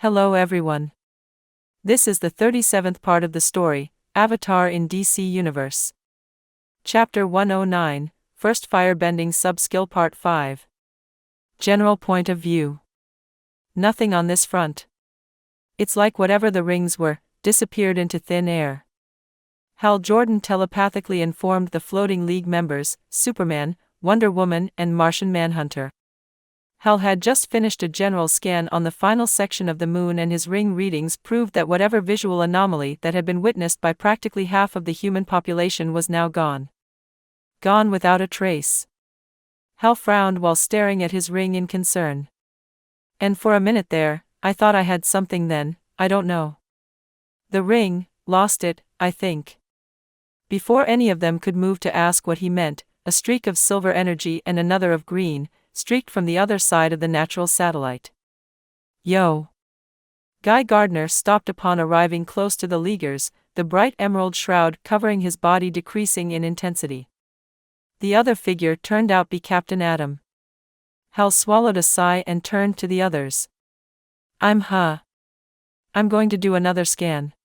Hello everyone. This is the 37th part of the story, Avatar in DC Universe. Chapter 109, First Firebending Sub-Skill Part 5. General point of view. Nothing on this front. It's like whatever the rings were, disappeared into thin air. Hal Jordan telepathically informed the Floating League members, Superman, Wonder Woman and Martian Manhunter. Hal had just finished a general scan on the final section of the moon, and his ring readings proved that whatever visual anomaly that had been witnessed by practically half of the human population was now gone. Gone without a trace. Hal frowned while staring at his ring in concern. And for a minute there, I thought I had something then, I don't know. The ring, lost it, I think. Before any of them could move to ask what he meant, a streak of silver energy and another of green streaked from the other side of the natural satellite. Yo! Guy Gardner stopped upon arriving close to the Leaguers, the bright emerald shroud covering his body decreasing in intensity. The other figure turned out be Captain Atom. Hal swallowed a sigh and turned to the others. I'm going to do another scan.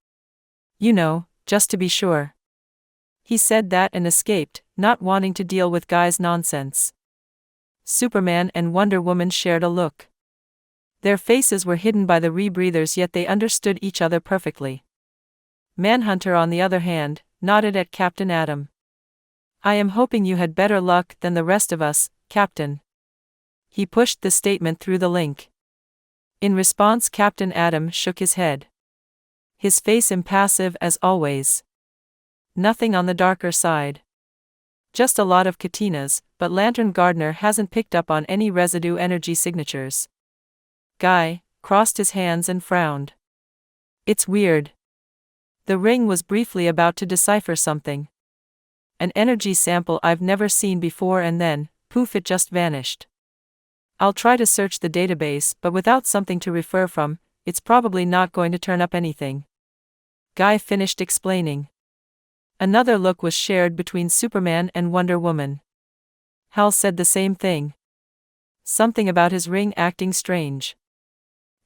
You know, just to be sure. He said that and escaped, not wanting to deal with Guy's nonsense. Superman and Wonder Woman shared a look. Their faces were hidden by the rebreathers, yet they understood each other perfectly. Manhunter, on the other hand, nodded at Captain Atom. I am hoping you had better luck than the rest of us, Captain. He pushed the statement through the link. In response, Captain Atom shook his head. His face impassive as always. Nothing on the darker side. Just a lot of katinas, but Lantern Gardner hasn't picked up on any residue energy signatures. Guy crossed his hands and frowned. It's weird. The ring was briefly about to decipher something. An energy sample I've never seen before, and then, poof, it just vanished. I'll try to search the database, but without something to refer from, it's probably not going to turn up anything. Guy finished explaining. Another look was shared between Superman and Wonder Woman. Hal said the same thing. Something about his ring acting strange.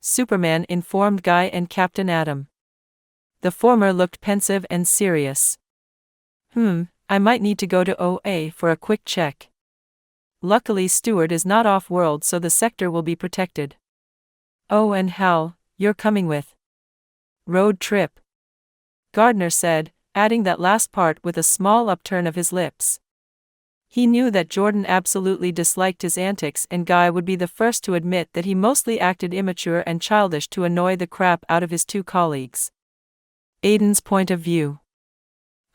Superman informed Guy and Captain Atom. The former looked pensive and serious. I might need to go to OA for a quick check. Luckily Stewart is not off-world, so the sector will be protected. Oh, and Hal, you're coming with. Road trip. Gardner said, adding that last part with a small upturn of his lips. He knew that Jordan absolutely disliked his antics, and Guy would be the first to admit that he mostly acted immature and childish to annoy the crap out of his two colleagues. Aiden's point of view.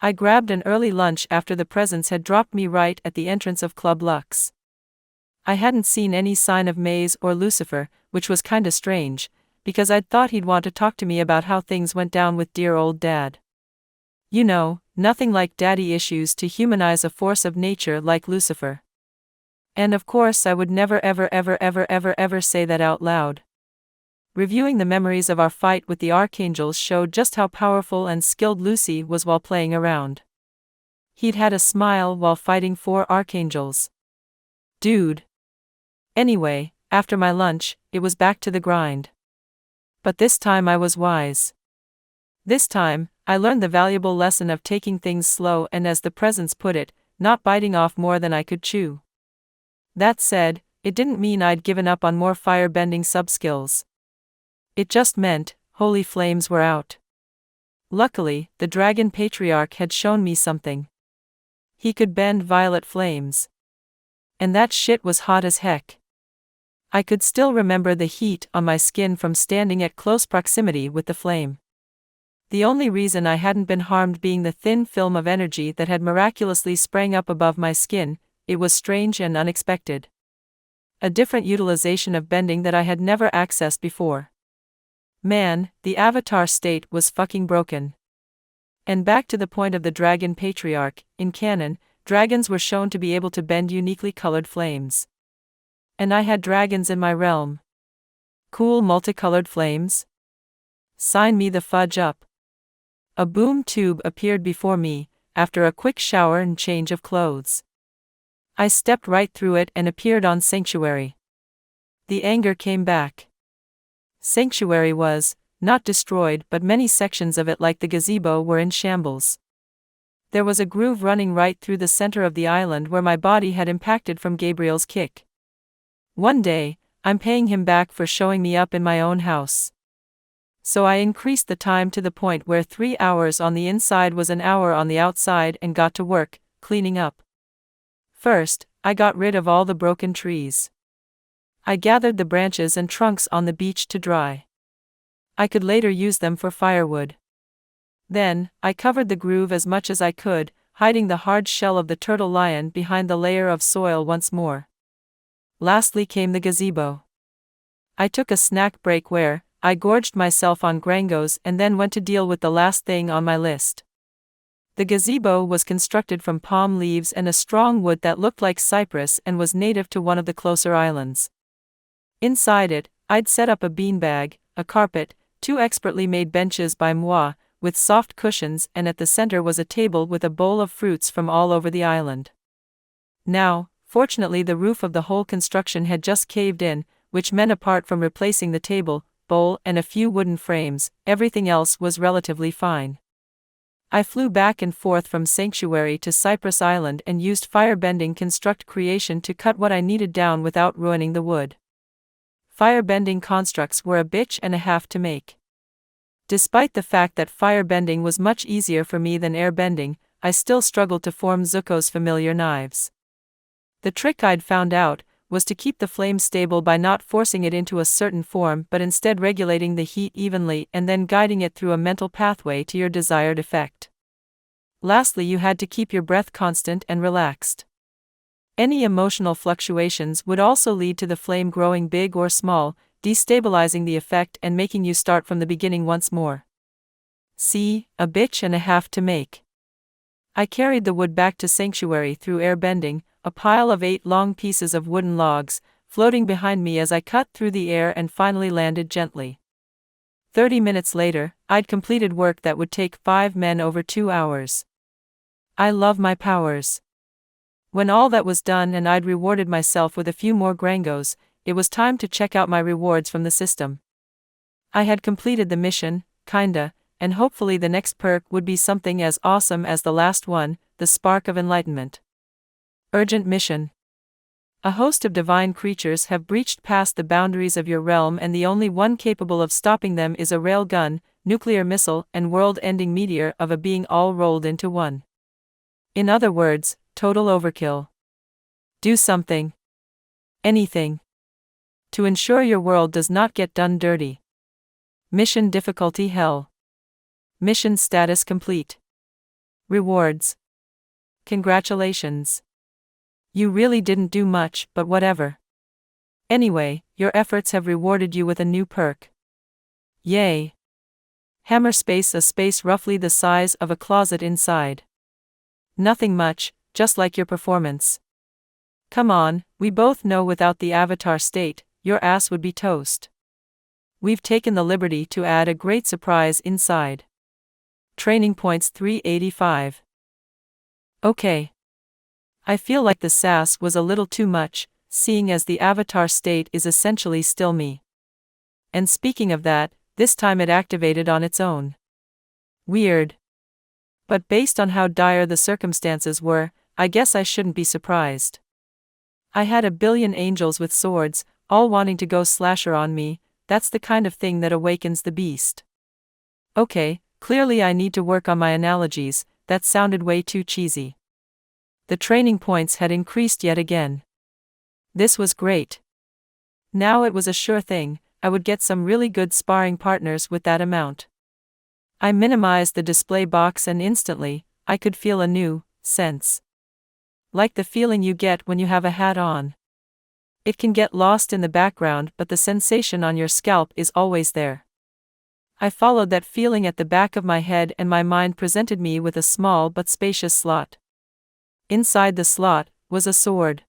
I grabbed an early lunch after the presence had dropped me right at the entrance of Club Lux. I hadn't seen any sign of Maze or Lucifer, which was kinda strange, because I'd thought he'd want to talk to me about how things went down with dear old Dad. You know, nothing like daddy issues to humanize a force of nature like Lucifer. And of course I would never ever say that out loud. Reviewing the memories of our fight with the Archangels showed just how powerful and skilled Lucy was while playing around. He'd had a smile while fighting 4 Archangels. Dude. Anyway, after my lunch, it was back to the grind. But this time I was wise. This time, I learned the valuable lesson of taking things slow and, as the presence put it, not biting off more than I could chew. That said, it didn't mean I'd given up on more fire-bending sub-skills. It just meant, holy flames were out. Luckily, the Dragon Patriarch had shown me something. He could bend violet flames. And that shit was hot as heck. I could still remember the heat on my skin from standing at close proximity with the flame. The only reason I hadn't been harmed being the thin film of energy that had miraculously sprang up above my skin. It was strange and unexpected. A different utilization of bending that I had never accessed before. Man, the Avatar state was fucking broken. And back to the point of the Dragon Patriarch, in canon, dragons were shown to be able to bend uniquely colored flames. And I had dragons in my realm. Cool multicolored flames? Sign me the fudge up. A boom tube appeared before me, after a quick shower and change of clothes. I stepped right through it and appeared on Sanctuary. The anger came back. Sanctuary was, not destroyed, but many sections of it, like the gazebo, were in shambles. There was a groove running right through the center of the island where my body had impacted from Gabriel's kick. One day, I'm paying him back for showing me up in my own house. So I increased the time to the point where 3 hours on the inside was an hour on the outside and got to work, cleaning up. First, I got rid of all the broken trees. I gathered the branches and trunks on the beach to dry. I could later use them for firewood. Then, I covered the groove as much as I could, hiding the hard shell of the turtle lion behind the layer of soil once more. Lastly came the gazebo. I took a snack break where I gorged myself on grangos and then went to deal with the last thing on my list. The gazebo was constructed from palm leaves and a strong wood that looked like cypress and was native to one of the closer islands. Inside it, I'd set up a beanbag, a carpet, 2 expertly made benches by moi, with soft cushions, and at the center was a table with a bowl of fruits from all over the island. Now, fortunately, the roof of the whole construction had just caved in, which meant apart from replacing the table, bowl, and a few wooden frames, everything else was relatively fine. I flew back and forth from Sanctuary to Cypress Island and used firebending construct creation to cut what I needed down without ruining the wood. Firebending constructs were a bitch and a half to make. Despite the fact that firebending was much easier for me than airbending, I still struggled to form Zuko's familiar knives. The trick I'd found out was to keep the flame stable by not forcing it into a certain form but instead regulating the heat evenly and then guiding it through a mental pathway to your desired effect. Lastly, you had to keep your breath constant and relaxed. Any emotional fluctuations would also lead to the flame growing big or small, destabilizing the effect and making you start from the beginning once more. See, a bitch and a half to make. I carried the wood back to Sanctuary through airbending, a pile of 8 long pieces of wooden logs, floating behind me as I cut through the air and finally landed gently. 30 minutes later, I'd completed work that would take 5 men over 2 hours. I love my powers. When all that was done and I'd rewarded myself with a few more grangos, it was time to check out my rewards from the system. I had completed the mission, kinda, and hopefully the next perk would be something as awesome as the last one, the Spark of Enlightenment. Urgent mission. A host of divine creatures have breached past the boundaries of your realm and the only one capable of stopping them is a railgun, nuclear missile, and world-ending meteor of a being all rolled into one. In other words, total overkill. Do something. Anything. To ensure your world does not get done dirty. Mission difficulty hell. Mission status complete. Rewards. Congratulations. You really didn't do much, but whatever. Anyway, your efforts have rewarded you with a new perk. Yay. Hammer space, a space roughly the size of a closet inside. Nothing much, just like your performance. Come on, we both know without the Āvātār state, your ass would be toast. We've taken the liberty to add a great surprise inside. Training points 385. Okay. I feel like the sass was a little too much, seeing as the Āvātār state is essentially still me. And speaking of that, this time it activated on its own. Weird. But based on how dire the circumstances were, I guess I shouldn't be surprised. I had a billion angels with swords, all wanting to go slasher on me. That's the kind of thing that awakens the beast. Okay, clearly I need to work on my analogies, that sounded way too cheesy. The training points had increased yet again. This was great. Now it was a sure thing, I would get some really good sparring partners with that amount. I minimized the display box and instantly, I could feel a new sense. Like the feeling you get when you have a hat on. It can get lost in the background, but the sensation on your scalp is always there. I followed that feeling at the back of my head and my mind presented me with a small but spacious slot. Inside the slot was a sword.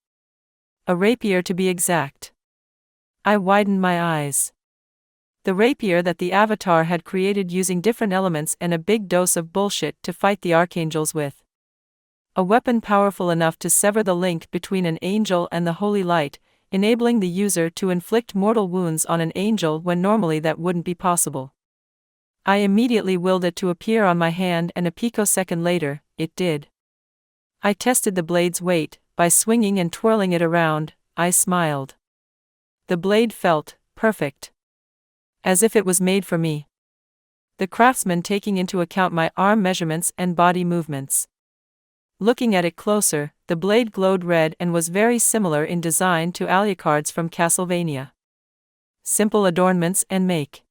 A rapier to be exact. I widened my eyes. The rapier that the Āvātār had created using different elements and a big dose of bullshit to fight the archangels with. A weapon powerful enough to sever the link between an angel and the holy light, enabling the user to inflict mortal wounds on an angel when normally that wouldn't be possible. I immediately willed it to appear on my hand, and a picosecond later, it did. I tested the blade's weight. By swinging and twirling it around, I smiled. The blade felt perfect. As if it was made for me. The craftsman taking into account my arm measurements and body movements. Looking at it closer, the blade glowed red and was very similar in design to Alucard's from Castlevania. Simple adornments and make.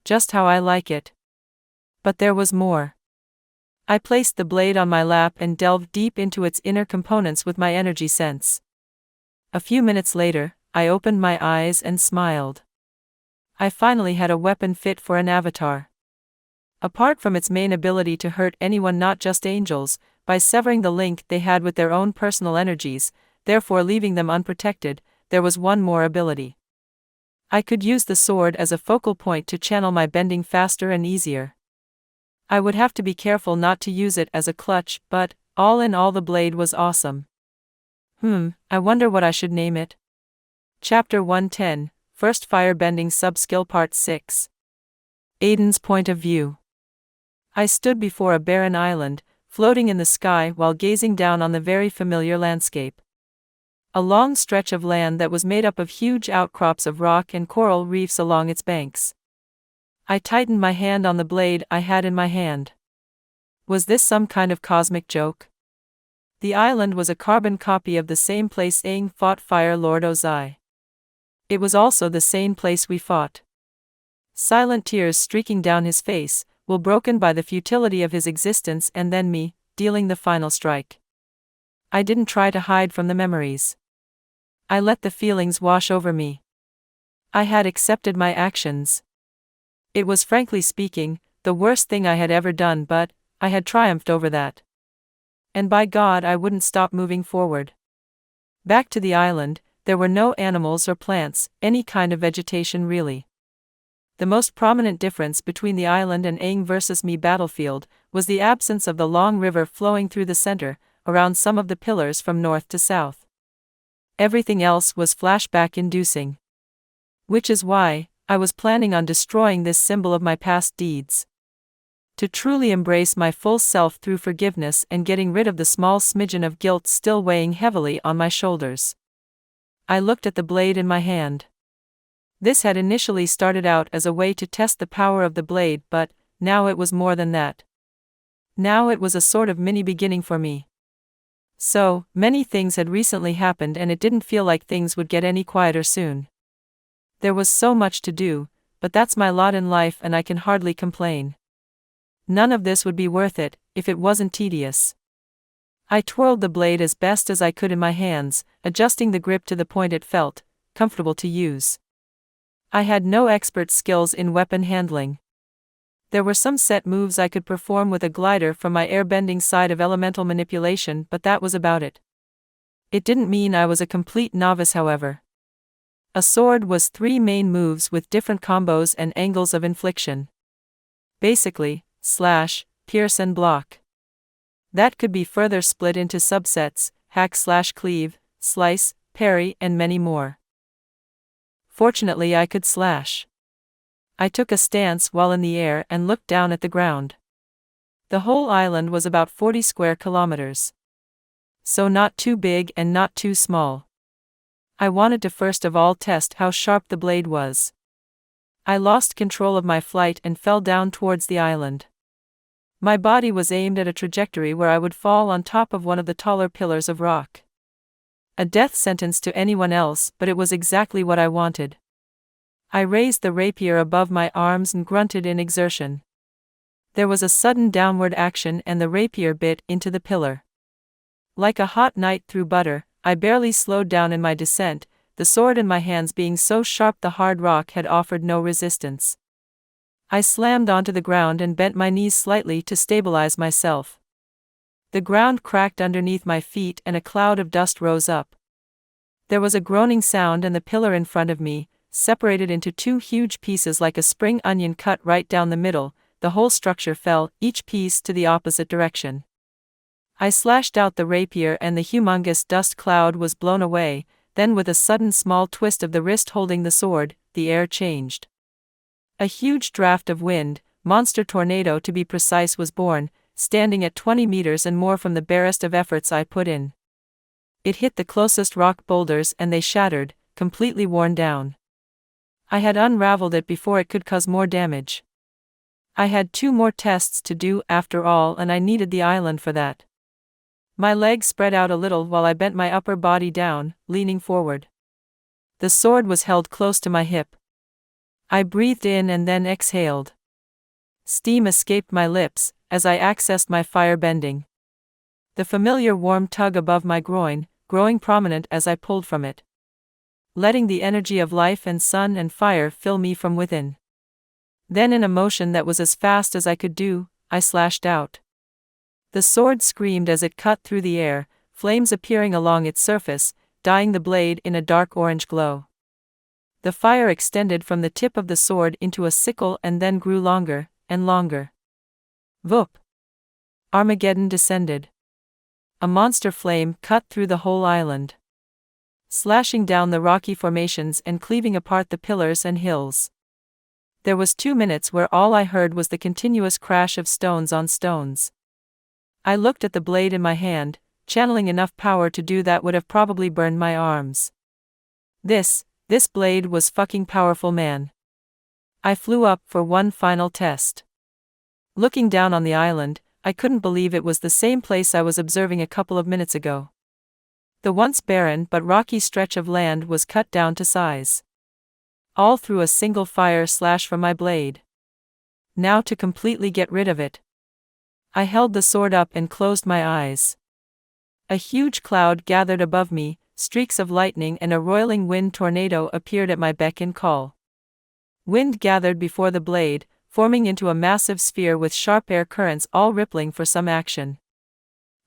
Just how I like it. But there was more. I placed the blade on my lap and delved deep into its inner components with my energy sense. A few minutes later, I opened my eyes and smiled. I finally had a weapon fit for an avatar. Apart from its main ability to hurt anyone, not just angels, by severing the link they had with their own personal energies, therefore leaving them unprotected, there was one more ability. I could use the sword as a focal point to channel my bending faster and easier. I would have to be careful not to use it as a clutch, but, all in all, the blade was awesome. I wonder what I should name it. Chapter 110, First Firebending Sub-Skill Part 6. Aden's Point of View. I stood before a barren island, floating in the sky while gazing down on the very familiar landscape. A long stretch of land that was made up of huge outcrops of rock and coral reefs along its banks. I tightened my hand on the blade I had in my hand. Was this some kind of cosmic joke? The island was a carbon copy of the same place Aang fought Fire Lord Ozai. It was also the same place we fought. Silent tears streaking down his face, will broken by the futility of his existence, and then me, dealing the final strike. I didn't try to hide from the memories. I let the feelings wash over me. I had accepted my actions. It was, frankly speaking, the worst thing I had ever done, but I had triumphed over that. And by God, I wouldn't stop moving forward. Back to the island, there were no animals or plants, any kind of vegetation really. The most prominent difference between the island and Aang versus me battlefield was the absence of the long river flowing through the center, around some of the pillars from north to south. Everything else was flashback-inducing. Which is why I was planning on destroying this symbol of my past deeds. To truly embrace my full self through forgiveness and getting rid of the small smidgen of guilt still weighing heavily on my shoulders. I looked at the blade in my hand. This had initially started out as a way to test the power of the blade, but now it was more than that. Now it was a sort of mini beginning for me. So, many things had recently happened and it didn't feel like things would get any quieter soon. There was so much to do, but that's my lot in life and I can hardly complain. None of this would be worth it, if it wasn't tedious. I twirled the blade as best as I could in my hands, adjusting the grip to the point it felt comfortable to use. I had no expert skills in weapon handling. There were some set moves I could perform with a glider from my airbending side of elemental manipulation, but that was about it. It didn't mean I was a complete novice, however. A sword was 3 main moves with different combos and angles of infliction. Basically, slash, pierce and block. That could be further split into subsets, hack/cleave, slice, parry, and many more. Fortunately, I could slash. I took a stance while in the air and looked down at the ground. The whole island was about 40 square kilometers. So not too big and not too small. I wanted to first of all test how sharp the blade was. I lost control of my flight and fell down towards the island. My body was aimed at a trajectory where I would fall on top of one of the taller pillars of rock. A death sentence to anyone else, but it was exactly what I wanted. I raised the rapier above my arms and grunted in exertion. There was a sudden downward action and the rapier bit into the pillar. Like a hot knight through butter, I barely slowed down in my descent, the sword in my hands being so sharp the hard rock had offered no resistance. I slammed onto the ground and bent my knees slightly to stabilize myself. The ground cracked underneath my feet and a cloud of dust rose up. There was a groaning sound and the pillar in front of me, separated into 2 huge pieces like a spring onion cut right down the middle. The whole structure fell, each piece to the opposite direction. I slashed out the rapier and the humongous dust cloud was blown away, then with a sudden small twist of the wrist holding the sword, the air changed. A huge draft of wind, monster tornado to be precise, was born, standing at 20 meters and more from the barest of efforts I put in. It hit the closest rock boulders and they shattered, completely worn down. I had unraveled it before it could cause more damage. I had 2 more tests to do after all, and I needed the island for that. My legs spread out a little while I bent my upper body down, leaning forward. The sword was held close to my hip. I breathed in and then exhaled. Steam escaped my lips as I accessed my fire bending. The familiar warm tug above my groin, growing prominent as I pulled from it. Letting the energy of life and sun and fire fill me from within. Then, in a motion that was as fast as I could do, I slashed out. The sword screamed as it cut through the air, flames appearing along its surface, dyeing the blade in a dark orange glow. The fire extended from the tip of the sword into a sickle and then grew longer and longer. Voop! Armageddon descended. A monster flame cut through the whole island, slashing down the rocky formations and cleaving apart the pillars and hills. There was 2 minutes where all I heard was the continuous crash of stones on stones. I looked at the blade in my hand, channeling enough power to do that would have probably burned my arms. This blade was fucking powerful, man. I flew up for one final test. Looking down on the island, I couldn't believe it was the same place I was observing a couple of minutes ago. The once barren but rocky stretch of land was cut down to size. All through a single fire slash from my blade. Now to completely get rid of it. I held the sword up and closed my eyes. A huge cloud gathered above me, streaks of lightning and a roiling wind tornado appeared at my beck and call. Wind gathered before the blade, forming into a massive sphere with sharp air currents all rippling for some action.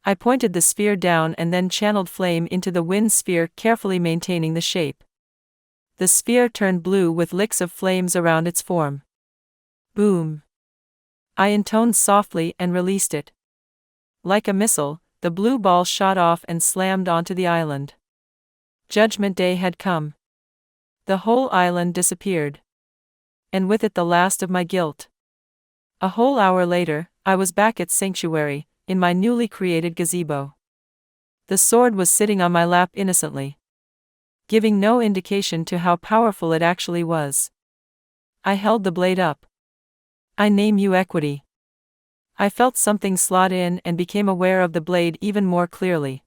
I pointed the sphere down and then channeled flame into the wind sphere, carefully maintaining the shape. The sphere turned blue with licks of flames around its form. Boom! I intoned softly and released it. Like a missile, the blue ball shot off and slammed onto the island. Judgment Day had come. The whole island disappeared. And with it the last of my guilt. A whole hour later, I was back at Sanctuary, in my newly created gazebo. The sword was sitting on my lap innocently, giving no indication to how powerful it actually was. I held the blade up. I name you Equity. I felt something slot in and became aware of the blade even more clearly.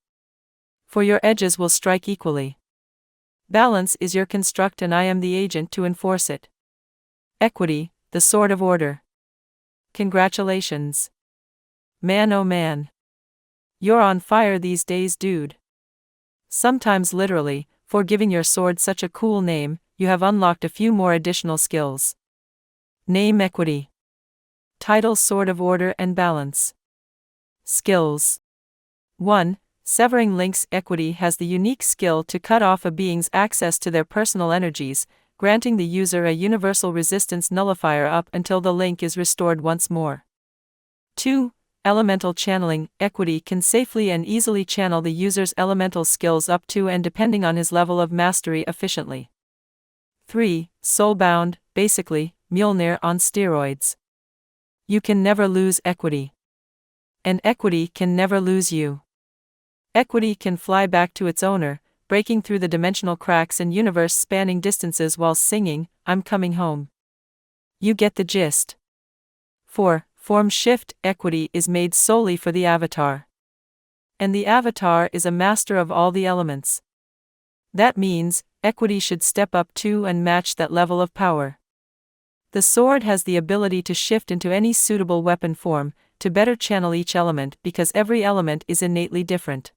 For your edges will strike equally. Balance is your construct and I am the agent to enforce it. Equity, the sword of order. Congratulations. Man, oh man. You're on fire these days, dude. Sometimes literally, for giving your sword such a cool name, you have unlocked a few more additional skills. Name Equity. Title Sword of Order and Balance. Skills. 1. Severing links. Equity has the unique skill to cut off a being's access to their personal energies, granting the user a universal resistance nullifier up until the link is restored once more. 2. Elemental channeling. Equity can safely and easily channel the user's elemental skills up to and depending on his level of mastery efficiently. 3. Soulbound, basically, Mjolnir on steroids. You can never lose Equity. And Equity can never lose you. Equity can fly back to its owner, breaking through the dimensional cracks and universe-spanning distances while singing, "I'm coming home." You get the gist. 4. Form shift. Equity is made solely for the Āvātār. And the Āvātār is a master of all the elements. That means, Equity should step up to and match that level of power. The sword has the ability to shift into any suitable weapon form, to better channel each element because every element is innately different.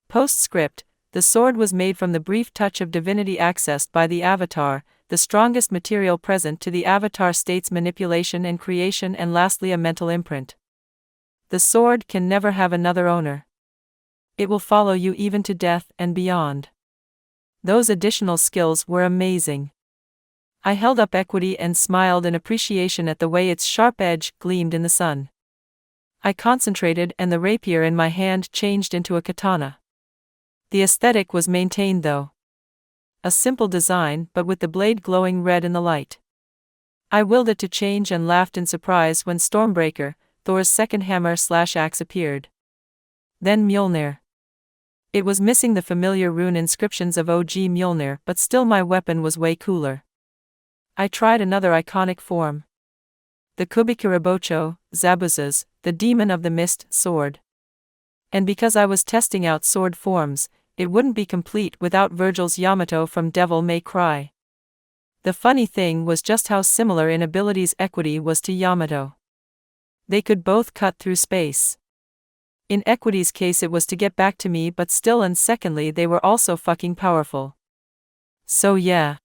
Postscript: the sword was made from the brief touch of divinity accessed by the Āvātār, the strongest material present to the Āvātār state's manipulation and creation, and lastly a mental imprint. The sword can never have another owner. It will follow you even to death and beyond. Those additional skills were amazing. I held up Equity and smiled in appreciation at the way its sharp edge gleamed in the sun. I concentrated and the rapier in my hand changed into a katana. The aesthetic was maintained though. a simple design but with the blade glowing red in the light. I willed it to change and laughed in surprise when Stormbreaker, Thor's second hammer/axe appeared. Then Mjolnir. It was missing the familiar rune inscriptions of OG Mjolnir, but still my weapon was way cooler. I tried another iconic form. The Kubikirabocho, Zabuza's, the Demon of the Mist, sword. And because I was testing out sword forms, it wouldn't be complete without Virgil's Yamato from Devil May Cry. The funny thing was just how similar in abilities Equity was to Yamato. They could both cut through space. In Equity's case it was to get back to me, but still, and secondly they were also fucking powerful. So yeah.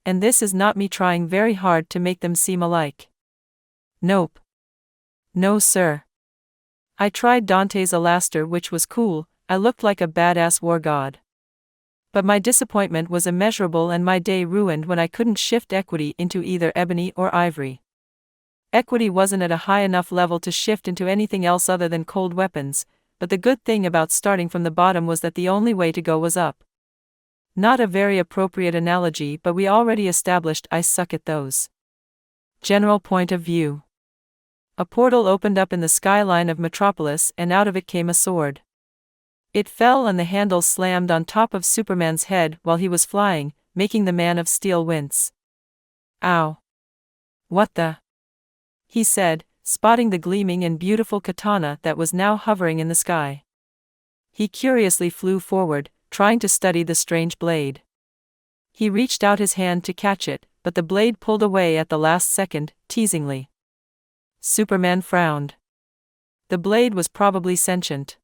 And this is not me trying very hard to make them seem alike. Nope. No sir. I tried Dante's Alaster, which was cool. I looked like a badass war god. But my disappointment was immeasurable and my day ruined when I couldn't shift Equity into either ebony or ivory. Equity wasn't at a high enough level to shift into anything else other than cold weapons, but the good thing about starting from the bottom was that the only way to go was up. Not a very appropriate analogy, but we already established I suck at those. General point of view. A portal opened up in the skyline of Metropolis and out of it came a sword. It fell and the handle slammed on top of Superman's head while he was flying, making the Man of Steel wince. Ow. What the? He said, spotting the gleaming and beautiful katana that was now hovering in the sky. He curiously flew forward, trying to study the strange blade. He reached out his hand to catch it, but the blade pulled away at the last second, teasingly. Superman frowned. The blade was probably sentient.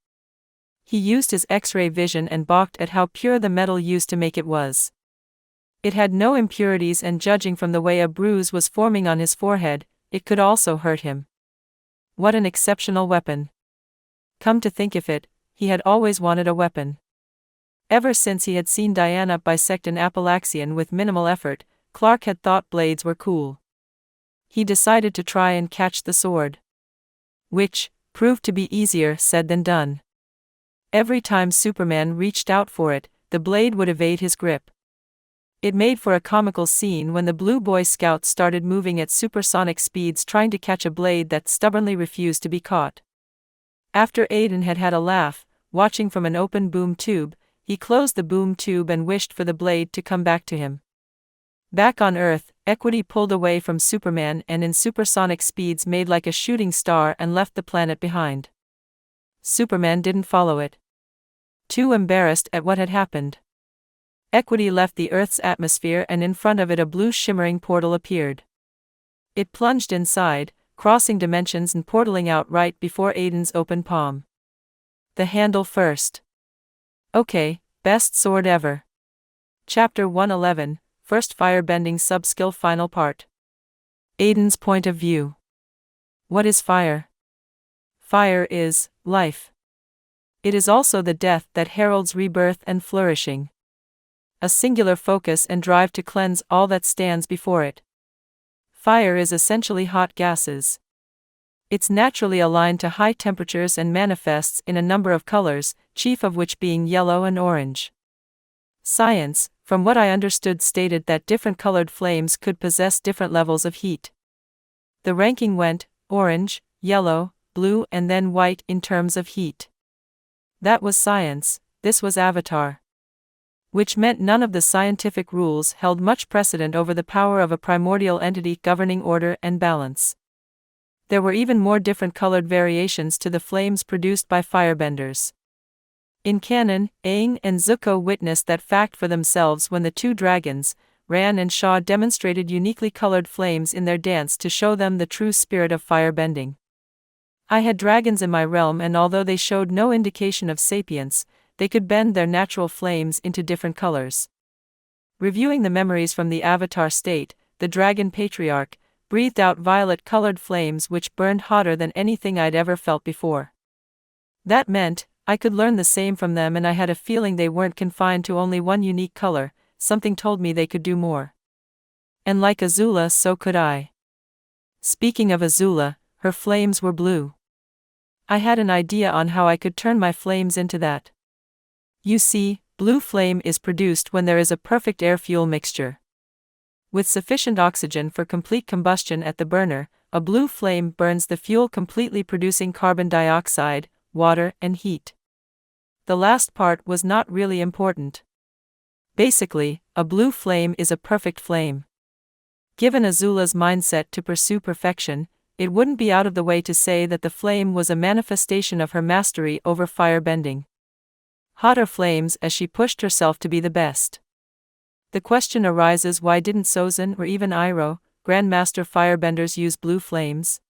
He used his X-ray vision and balked at how pure the metal used to make it was. It had no impurities, and judging from the way a bruise was forming on his forehead, it could also hurt him. What an exceptional weapon. Come to think of it, he had always wanted a weapon. Ever since he had seen Diana bisect an Appalachian with minimal effort, Clark had thought blades were cool. He decided to try and catch the sword. Which proved to be easier said than done. Every time Superman reached out for it, the blade would evade his grip. It made for a comical scene when the Blue Boy Scouts started moving at supersonic speeds trying to catch a blade that stubbornly refused to be caught. After Aden had had a laugh, watching from an open boom tube, he closed the boom tube and wished for the blade to come back to him. Back on Earth, Equity pulled away from Superman and in supersonic speeds made like a shooting star and left the planet behind. Superman didn't follow it. Too embarrassed at what had happened. Equity left the Earth's atmosphere and in front of it a blue shimmering portal appeared. It plunged inside, crossing dimensions and portaling out right before Aden's open palm. The handle first. Okay, best sword ever. Chapter 111, First Firebending Sub-Skill Final Part. Aden's point of view. What is fire? Fire is life. It is also the death that heralds rebirth and flourishing. A singular focus and drive to cleanse all that stands before it. Fire is essentially hot gases. It's naturally aligned to high temperatures and manifests in a number of colors, chief of which being yellow and orange. Science, from what I understood, stated that different colored flames could possess different levels of heat. The ranking went orange, yellow, blue, and then white in terms of heat. That was science, this was Āvātār. Which meant none of the scientific rules held much precedent over the power of a primordial entity governing order and balance. There were even more different colored variations to the flames produced by firebenders. In canon, Aang and Zuko witnessed that fact for themselves when the two dragons, Ran and Shaw, demonstrated uniquely colored flames in their dance to show them the true spirit of firebending. I had dragons in my realm, and although they showed no indication of sapience, they could bend their natural flames into different colors. Reviewing the memories from the Āvātār state, the dragon patriarch breathed out violet-colored flames which burned hotter than anything I'd ever felt before. That meant I could learn the same from them, and I had a feeling they weren't confined to only one unique color. Something told me they could do more. And like Azula, so could I. Speaking of Azula, her flames were blue. I had an idea on how I could turn my flames into that. You see, Blue flame is produced when there is a perfect air-fuel mixture. With sufficient oxygen for complete combustion at the burner, a blue flame burns the fuel completely, producing carbon dioxide, water, and heat. The last part was not really important. Basically, a blue flame is a perfect flame. Given Azula's mindset to pursue perfection, it wouldn't be out of the way to say that the flame was a manifestation of her mastery over firebending. Hotter flames as she pushed herself to be the best. The question arises, why didn't Sozin or even Iroh, Grandmaster firebenders, use blue flames?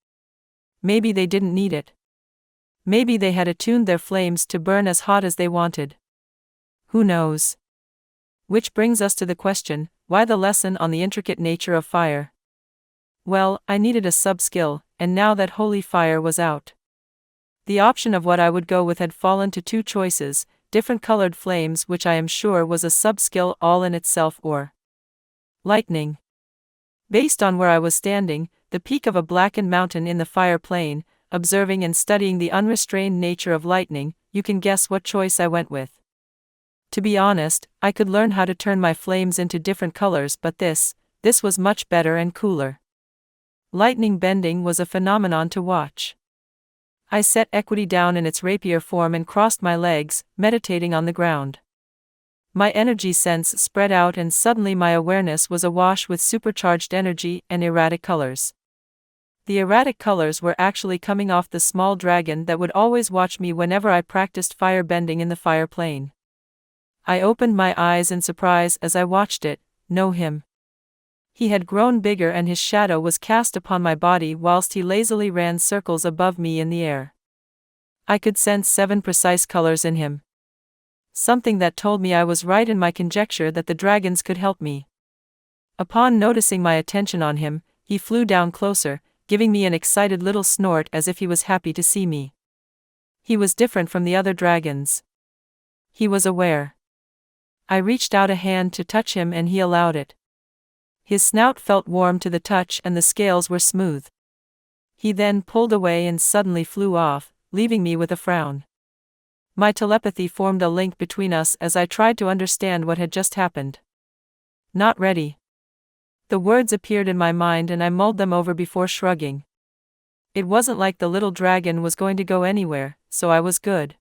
Maybe they didn't need it. Maybe they had attuned their flames to burn as hot as they wanted. Who knows? Which brings us to the question, why the lesson on the intricate nature of fire? Well, I needed a sub-skill, and now that holy fire was out, the option of what I would go with had fallen to two choices: different colored flames, which I am sure was a sub-skill all in itself, or lightning. Based on where I was standing, the peak of a blackened mountain in the fire plain, observing and studying the unrestrained nature of lightning, you can guess what choice I went with. To be honest, I could learn how to turn my flames into different colors, but this was much better and cooler. Lightning bending was a phenomenon to watch. I set equity down in its rapier form and crossed my legs, meditating on the ground. My energy sense spread out, and suddenly my awareness was awash with supercharged energy and erratic colors. The erratic colors were actually coming off the small dragon that would always watch me whenever I practiced fire bending in the fire plane. I opened my eyes in surprise as I watched it. Know him. He had grown bigger, and his shadow was cast upon my body whilst he lazily ran circles above me in the air. I could sense 7 precise colors in him. Something that told me I was right in my conjecture that the dragons could help me. Upon noticing my attention on him, he flew down closer, giving me an excited little snort as if he was happy to see me. He was different from the other dragons. He was aware. I reached out a hand to touch him, and he allowed it. His snout felt warm to the touch, and the scales were smooth. He then pulled away and suddenly flew off, leaving me with a frown. My telepathy formed a link between us as I tried to understand what had just happened. Not ready. The words appeared in my mind, and I mulled them over before shrugging. It wasn't like the little dragon was going to go anywhere, so I was good.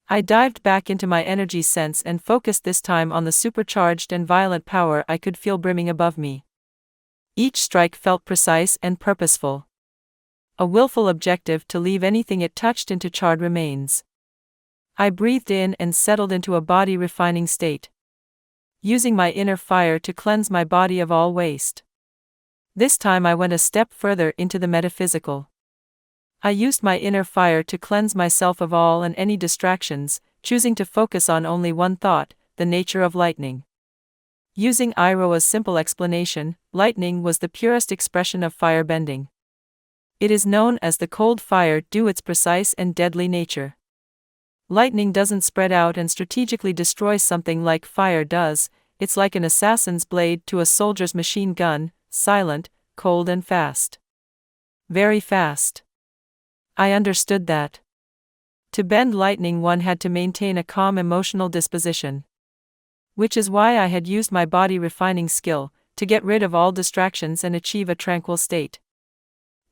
I dived back into my energy sense and focused this time on the supercharged and violent power I could feel brimming above me. Each strike felt precise and purposeful. A willful objective to leave anything it touched into charred remains. I breathed in and settled into a body-refining state, using my inner fire to cleanse my body of all waste. This time I went a step further into the metaphysical. I used my inner fire to cleanse myself of all and any distractions, choosing to focus on only one thought: the nature of lightning. Using Iroh's simple explanation, lightning was the purest expression of firebending. It is known as the cold fire due to its precise and deadly nature. Lightning doesn't spread out and strategically destroy something like fire does. It's like an assassin's blade to a soldier's machine gun: silent, cold, and fast. Very fast. I understood that. To bend lightning, one had to maintain a calm emotional disposition. Which is why I had used my body refining skill, to get rid of all distractions and achieve a tranquil state.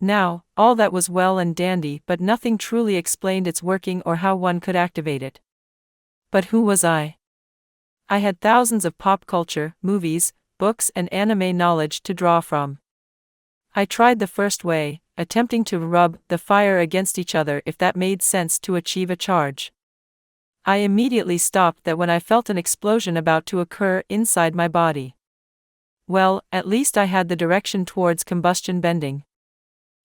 Now, all that was well and dandy, but nothing truly explained its working or how one could activate it. But who was I? I had thousands of pop culture, movies, books, and anime knowledge to draw from. I tried the first way, attempting to rub the fire against each other if that made sense to achieve a charge. I immediately stopped that when I felt an explosion about to occur inside my body. Well, at least I had the direction towards combustion bending.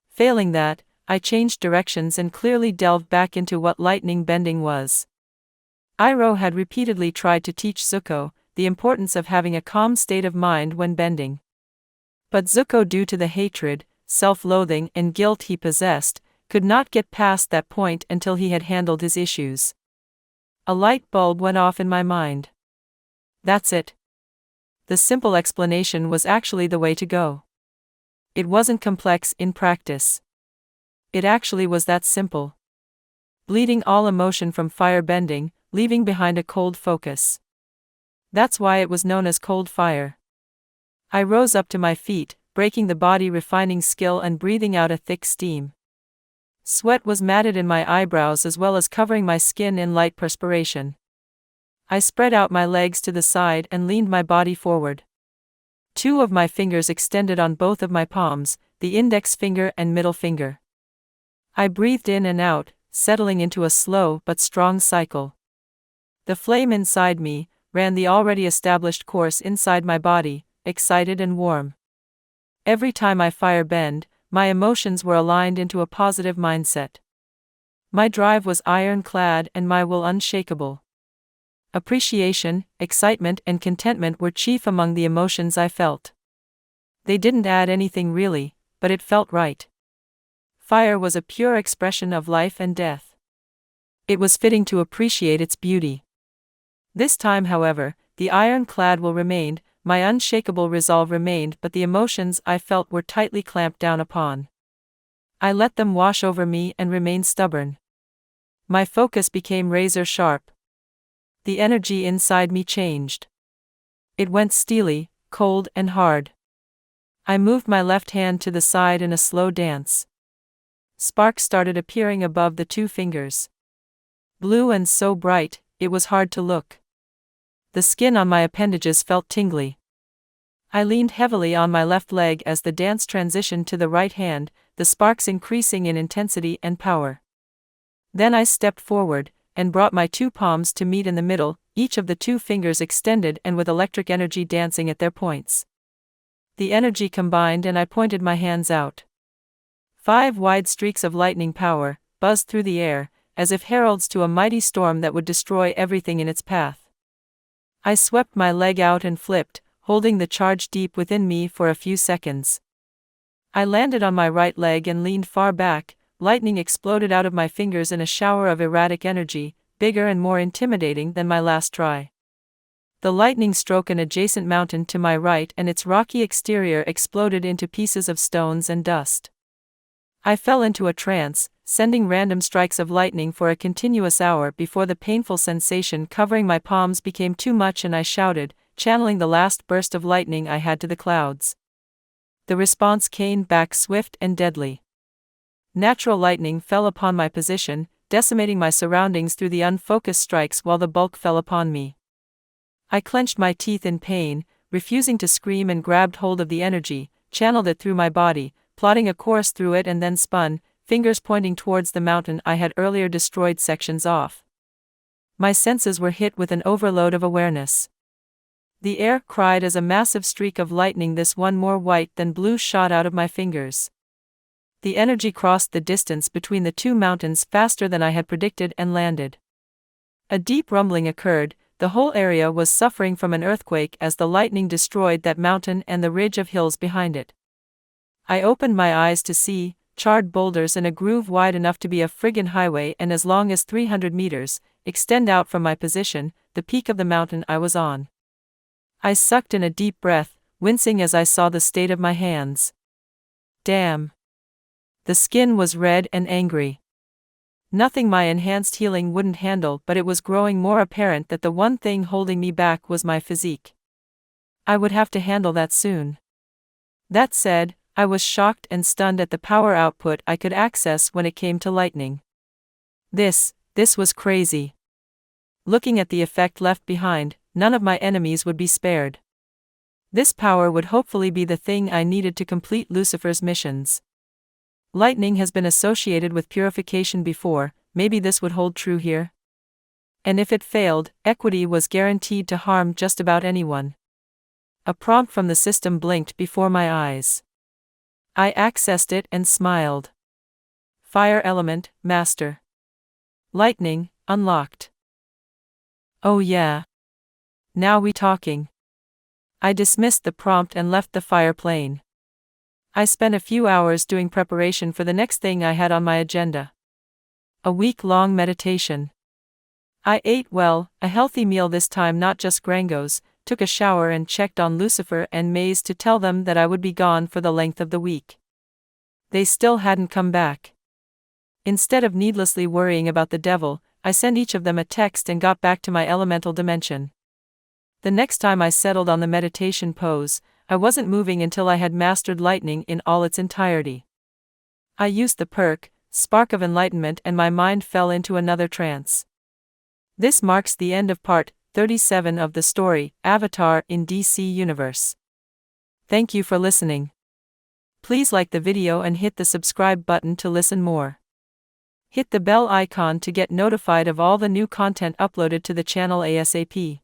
Failing that, I changed directions and clearly delved back into what lightning bending was. Iroh had repeatedly tried to teach Zuko the importance of having a calm state of mind when bending. But Zuko, due to the hatred, self-loathing, and guilt he possessed, could not get past that point until he had handled his issues. A light bulb went off in my mind. That's it. The simple explanation was actually the way to go. It wasn't complex in practice. It actually was that simple. Bleeding all emotion from fire bending, leaving behind a cold focus. That's why it was known as cold fire. I rose up to my feet, breaking the body refining skill and breathing out a thick steam. Sweat was matted in my eyebrows as well as covering my skin in light perspiration. I spread out my legs to the side and leaned my body forward. 2 of my fingers extended on both of my palms, the index finger and middle finger. I breathed in and out, settling into a slow but strong cycle. The flame inside me ran the already established course inside my body, excited and warm. Every time I fire bend, my emotions were aligned into a positive mindset. My drive was ironclad and my will unshakable. Appreciation, excitement and contentment were chief among the emotions I felt. They didn't add anything really, but it felt right. Fire was a pure expression of life and death. It was fitting to appreciate its beauty. This time, however, the ironclad will remained, my unshakable resolve remained, but the emotions I felt were tightly clamped down upon. I let them wash over me and remained stubborn. My focus became razor sharp. The energy inside me changed. It went steely, cold and hard. I moved my left hand to the side in a slow dance. Sparks started appearing above the 2 fingers. Blue and so bright, it was hard to look. The skin on my appendages felt tingly. I leaned heavily on my left leg as the dance transitioned to the right hand, the sparks increasing in intensity and power. Then I stepped forward, and brought my 2 palms to meet in the middle, each of the 2 fingers extended and with electric energy dancing at their points. The energy combined and I pointed my hands out. 5 wide streaks of lightning power buzzed through the air, as if heralds to a mighty storm that would destroy everything in its path. I swept my leg out and flipped, holding the charge deep within me for a few seconds. I landed on my right leg and leaned far back. Lightning exploded out of my fingers in a shower of erratic energy, bigger and more intimidating than my last try. The lightning struck an adjacent mountain to my right and its rocky exterior exploded into pieces of stones and dust. I fell into a trance, sending random strikes of lightning for a continuous hour before the painful sensation covering my palms became too much and I shouted, channeling the last burst of lightning I had to the clouds. The response came back swift and deadly. Natural lightning fell upon my position, decimating my surroundings through the unfocused strikes while the bulk fell upon me. I clenched my teeth in pain, refusing to scream and grabbed hold of the energy, channeled it through my body, plotting a course through it and then spun, fingers pointing towards the mountain I had earlier destroyed sections off. My senses were hit with an overload of awareness. The air cried as a massive streak of lightning, this one more white than blue, shot out of my fingers. The energy crossed the distance between the 2 mountains faster than I had predicted and landed. A deep rumbling occurred, the whole area was suffering from an earthquake as the lightning destroyed that mountain and the ridge of hills behind it. I opened my eyes to see charred boulders in a groove wide enough to be a friggin' highway and as long as 300 meters, extend out from my position, the peak of the mountain I was on. I sucked in a deep breath, wincing as I saw the state of my hands. Damn. The skin was red and angry. Nothing my enhanced healing wouldn't handle, but it was growing more apparent that the one thing holding me back was my physique. I would have to handle that soon. That said, I was shocked and stunned at the power output I could access when it came to lightning. This was crazy. Looking at the effect left behind, none of my enemies would be spared. This power would hopefully be the thing I needed to complete Lucifer's missions. Lightning has been associated with purification before, maybe this would hold true here? And if it failed, equity was guaranteed to harm just about anyone. A prompt from the system blinked before my eyes. I accessed it and smiled. Fire element, master. Lightning, unlocked. Oh yeah. Now we talking. I dismissed the prompt and left the fire plane. I spent a few hours doing preparation for the next thing I had on my agenda. A week-long meditation. I ate well, a healthy meal this time, not just grangos, took a shower and checked on Lucifer and Maze to tell them that I would be gone for the length of the week. They still hadn't come back. Instead of needlessly worrying about the devil, I sent each of them a text and got back to my elemental dimension. The next time I settled on the meditation pose, I wasn't moving until I had mastered lightning in all its entirety. I used the perk, Spark of Enlightenment, and my mind fell into another trance. This marks the end of part 37 of the story, Avatar in DC Universe. Thank you for listening. Please like the video and hit the subscribe button to listen more. Hit the bell icon to get notified of all the new content uploaded to the channel ASAP.